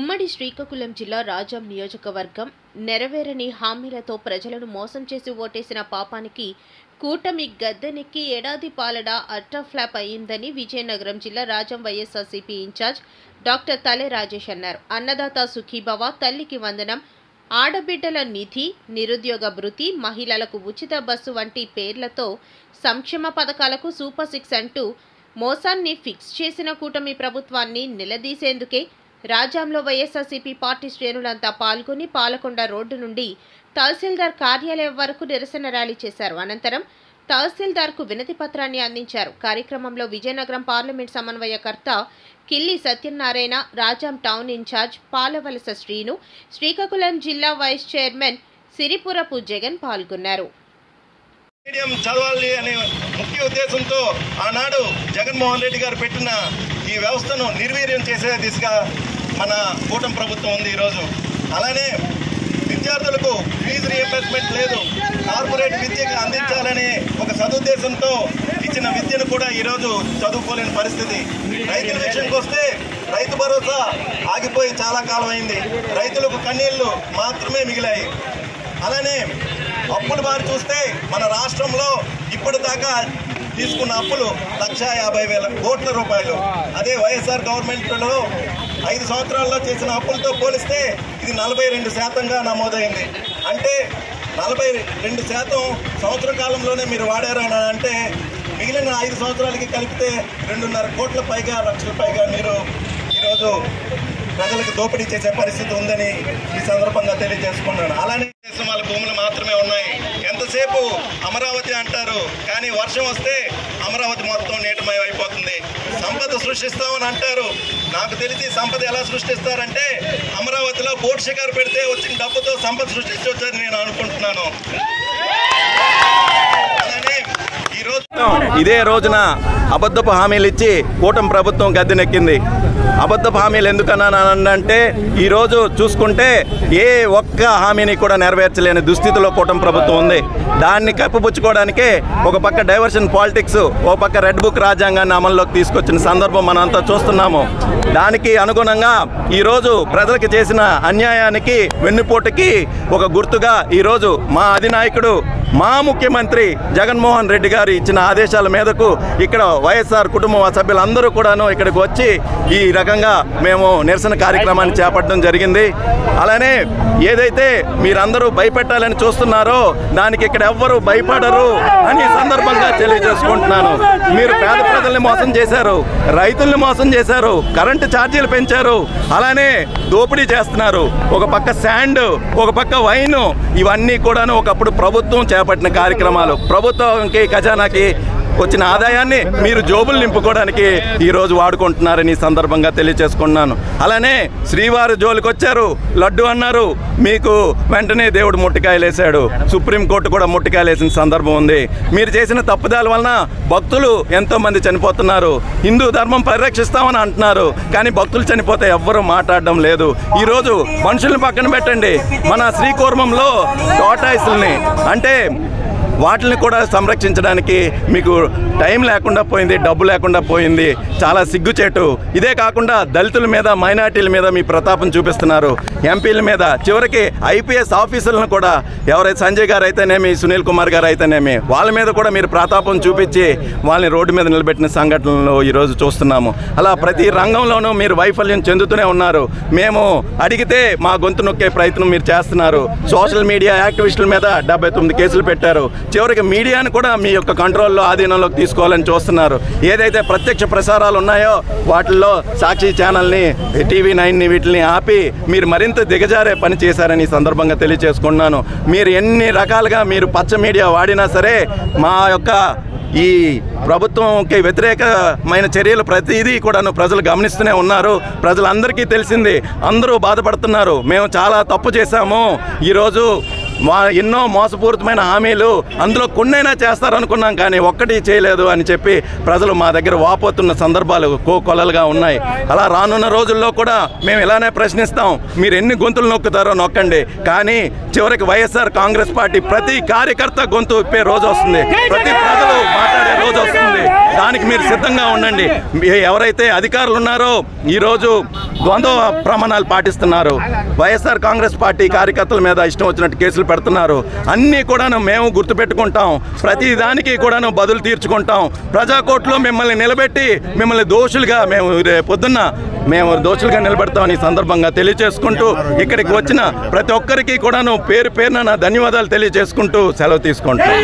ఉమ్మడి శ్రీకాకుళం జిల్లా రాజాం నియోజకవర్గం నెరవేరని హామీలతో ప్రజలను మోసం చేసి ఓటేసిన పాపానికి కూటమి గద్దెనెక్కి ఏడాది పాలన అట్టర్ అయిందని విజయనగరం జిల్లా రాజాం వైఎస్ఆర్సీపీ ఇన్ఛార్జ్ డాక్టర్ తలే రాజేష్ అన్నారు. అన్నదాత సుఖీభవ, తల్లికి వందనం, ఆడబిడ్డల నిధి, నిరుద్యోగ భృతి, మహిళలకు ఉచిత బస్సు వంటి పేర్లతో సంక్షేమ పథకాలకు సూపర్ 6 అంటూ మోసాన్ని ఫిక్స్ చేసిన కూటమి ప్రభుత్వాన్ని నిలదీసేందుకే రాజాంలో వైఎస్ఆర్సీపీ పార్టీ శ్రేణులంతా పాల్గొని పాలకొండ రోడ్డు నుండి తహసీల్దార్ కార్యాలయం వరకు నిరసన ర్యాలీ చేశారు. అనంతరం తహసీల్దార్కు వినతి పత్రాన్ని అందించారు. కార్యక్రమంలో విజయనగరం పార్లమెంట్ సమన్వయకర్త కిల్లి సత్యనారాయణ, రాజాం టౌన్ ఇన్ఛార్జ్ పాలవలస శ్రీను, శ్రీకాకుళం జిల్లా వైస్ చైర్మన్ సిరిపురపు జగన్ పాల్గొన్నారు. చదవాలి అనే ముఖ్య ఉద్దేశంతో ఆనాడు జగన్మోహన్ రెడ్డి గారు పెట్టిన ఈ వ్యవస్థను నిర్వీర్యం చేసే దిశగా మన కూటమి ప్రభుత్వం ఉంది ఈరోజు. అలానే విద్యార్థులకు ఫీజు రీయింబర్స్మెంట్ లేదు, కార్పొరేట్ విద్యకు అందించాలని ఒక సదుద్దేశంతో ఇచ్చిన విద్యను కూడా ఈరోజు చదువుకోలేని పరిస్థితి. రైతుల విషయానికి వస్తే రైతు భరోసా ఆగిపోయి చాలా కాలం అయింది. రైతులకు కన్నీళ్లు మాత్రమే మిగిలాయి. అలానే అప్పుల బారి చూస్తే మన రాష్ట్రంలో ఇప్పటిదాకా తీసుకున్న అప్పులు 1,50,000 కోట్ల రూపాయలు. అదే వైఎస్ఆర్ గవర్నమెంట్లో 5 సంవత్సరాల్లో చేసిన అప్పులతో పోలిస్తే ఇది 42% నమోదైంది. అంటే 42% సంవత్సర కాలంలోనే మీరు వాడారని అంటే మిగిలిన 5 సంవత్సరాలకి కలిపితే 2.5 కోట్ల పైగా, లక్షల పైగా మీరు ఈరోజు ప్రజలకు దోపిడీ చేసే పరిస్థితి ఉందని ఈ సందర్భంగా తెలియజేసుకున్నాను. అలానే వాళ్ళ భూములు మాత్రమే ఉన్నాయి. ఎంతసేపు అమరావతి అంటారు, కానీ వర్షం వస్తే అమరావతి మొత్తం నీటమయం అయిపోతుంది. సంపద సృష్టిస్తామని అంటారు. నాకు తెలిసి సంపద ఎలా సృష్టిస్తారంటే అమరావతిలో బోట్ షికారు పెడితే వచ్చిన డబ్బుతో సంపద సృష్టించవచ్చని నేను అనుకుంటున్నాను. అలానే ఇదే రోజున అబద్ధపు హామీలు ఇచ్చి కూటమి ప్రభుత్వం గద్దెనెక్కింది. అబద్ధపు హామీలు ఎందుకన్నానంటే ఈరోజు చూసుకుంటే ఏ ఒక్క హామీని కూడా నెరవేర్చలేని దుస్థితిలో కూటమి ప్రభుత్వం ఉంది. దాన్ని కప్పిపుచ్చుకోవడానికే ఒక పక్క డైవర్షన్ పాలిటిక్స్, ఒక పక్క రెడ్ బుక్ రాజ్యాంగాన్ని అమల్లోకి తీసుకొచ్చిన సందర్భం మనంతా చూస్తున్నాము. దానికి అనుగుణంగా ఈరోజు ప్రజలకు చేసిన అన్యాయానికి, వెన్నుపోటుకి ఒక గుర్తుగా ఈరోజు మా అధినాయకుడు, మా ముఖ్యమంత్రి జగన్మోహన్ రెడ్డి గారు ఇచ్చిన ఆదేశాల మేరకు ఇక్కడ వైఎస్ఆర్ కుటుంబ సభ్యులందరూ కూడాను ఇక్కడికి వచ్చి ఈ రకంగా మేము నిరసన కార్యక్రమాన్ని చేపట్టడం జరిగింది. అలానే ఏదైతే మీరందరూ భయపెట్టాలని చూస్తున్నారో దానికి ఇక్కడ ఎవ్వరూ భయపడరు అని సందర్భంగా తెలియజేసుకుంటున్నాను. మీరు పేద ప్రజల్ని మోసం చేశారు, రైతుల్ని మోసం చేశారు, కరెంటు ఛార్జీలు పెంచారు, అలానే దోపిడీ చేస్తున్నారు. ఒక పక్క శాండ్, ఒక పక్క వైన్, ఇవన్నీ కూడాను ఒకప్పుడు ప్రభుత్వం చేపట్టిన కార్యక్రమాలు. ప్రభుత్వంకి ఖజానాకి వచ్చిన ఆదాయాన్ని మీరు జోబులు నింపుకోవడానికి ఈరోజు వాడుకుంటున్నారని సందర్భంగా తెలియజేసుకున్నాను. అలానే శ్రీవారి జోలికి వచ్చారు, లడ్డు అన్నారు, మీకు వెంటనే దేవుడు ముట్టికాయలు వేశాడు. సుప్రీంకోర్టు కూడా ముట్టికాయలు వేసిన సందర్భం ఉంది. మీరు చేసిన తప్పుదాల వలన భక్తులు ఎంతోమంది చనిపోతున్నారు. హిందూ ధర్మం పరిరక్షిస్తామని అంటున్నారు, కానీ భక్తులు చనిపోతే ఎవ్వరూ మాట్లాడడం లేదు. ఈరోజు మనుషుల్ని పక్కన పెట్టండి, మన శ్రీకూర్మంలో టాటాయిస్ని అంటే వాటిని కూడా సంరక్షించడానికి మీకు టైం లేకుండా పోయింది, డబ్బు లేకుండా పోయింది. చాలా సిగ్గుచేటు. ఇదే కాకుండా దళితుల మీద, మైనార్టీల మీద మీ ప్రతాపం చూపిస్తున్నారు. ఎంపీల మీద, చివరికి ఐపీఎస్ ఆఫీసర్లను కూడా, ఎవరైతే సంజయ్ గారు అయితేనేమి, సునీల్ కుమార్ గారు అయితేనేమి, వాళ్ళ మీద కూడా మీరు ప్రతాపం చూపించి వాళ్ళని రోడ్డు మీద నిలబెట్టిన సంఘటనలు ఈరోజు చూస్తున్నాము. అలా ప్రతి రంగంలోనూ మీరు వైఫల్యం చెందుతూనే ఉన్నారు. మేము అడిగితే మా గొంతు నొక్కే ప్రయత్నం మీరు చేస్తున్నారు. సోషల్ మీడియా యాక్టివిస్టుల మీద 79 కేసులు పెట్టారు. చివరికి మీడియాను కూడా మీ యొక్క కంట్రోల్లో, ఆధీనంలోకి తీసుకోవాలని చూస్తున్నారు. ఏదైతే ప్రత్యక్ష ప్రసారాలు ఉన్నాయో వాటిల్లో సాక్షి ఛానల్ని, TV9ని, వీటిని ఆపి మీరు మరింత దిగజారే పని చేశారని సందర్భంగా తెలియజేసుకుంటున్నాను. మీరు ఎన్ని రకాలుగా మీరు పచ్చ మీడియా వాడినా సరే మా యొక్క ఈ ప్రభుత్వంకి వ్యతిరేకమైన చర్యలు ప్రతిదీ కూడాను ప్రజలు గమనిస్తూనే ఉన్నారు. ప్రజలందరికీ తెలిసింది, అందరూ బాధపడుతున్నారు. మేము చాలా తప్పు చేశాము, ఈరోజు ఎన్నో మోసపూరితమైన హామీలు, అందులో కొన్నైనా చేస్తారనుకున్నాం కానీ ఒక్కటి చేయలేదు అని చెప్పి ప్రజలు మా దగ్గర వాపోతున్న సందర్భాలు కోకొల్లలుగా ఉన్నాయి. అలా రానున్న రోజుల్లో కూడా మేము ఇలానే ప్రశ్నిస్తాం. మీరు ఎన్ని గొంతులు నొక్కుతారో నొక్కండి, కానీ చివరికి వైఎస్ఆర్ కాంగ్రెస్ పార్టీ ప్రతి కార్యకర్త గొంతు విప్పే రోజు వస్తుంది, ప్రతి ప్రజలు మాట్లాడే రోజు వస్తుంది. దానికి మీరు సిద్ధంగా ఉండండి. ఎవరైతే అధికారులు ఉన్నారో ఈరోజు ద్వంద్వ ప్రమాణాలు పాటిస్తున్నారు, వైఎస్ఆర్ కాంగ్రెస్ పార్టీ కార్యకర్తల మీద ఇష్టం వచ్చినట్టు కేసులు పెడుతున్నారు, అన్నీ కూడాను మేము గుర్తుపెట్టుకుంటాం. ప్రతి దానికి కూడాను బదులు తీర్చుకుంటాం. ప్రజాకోర్టులో మిమ్మల్ని నిలబెట్టి మిమ్మల్ని దోషులుగా మేము దోషులుగా నిలబెడతామని ఈ సందర్భంగా తెలియజేసుకుంటూ ఇక్కడికి వచ్చిన ప్రతి ఒక్కరికి కూడాను పేరు పేరున నా ధన్యవాదాలు తెలియజేసుకుంటూ సెలవు తీసుకుంటాం.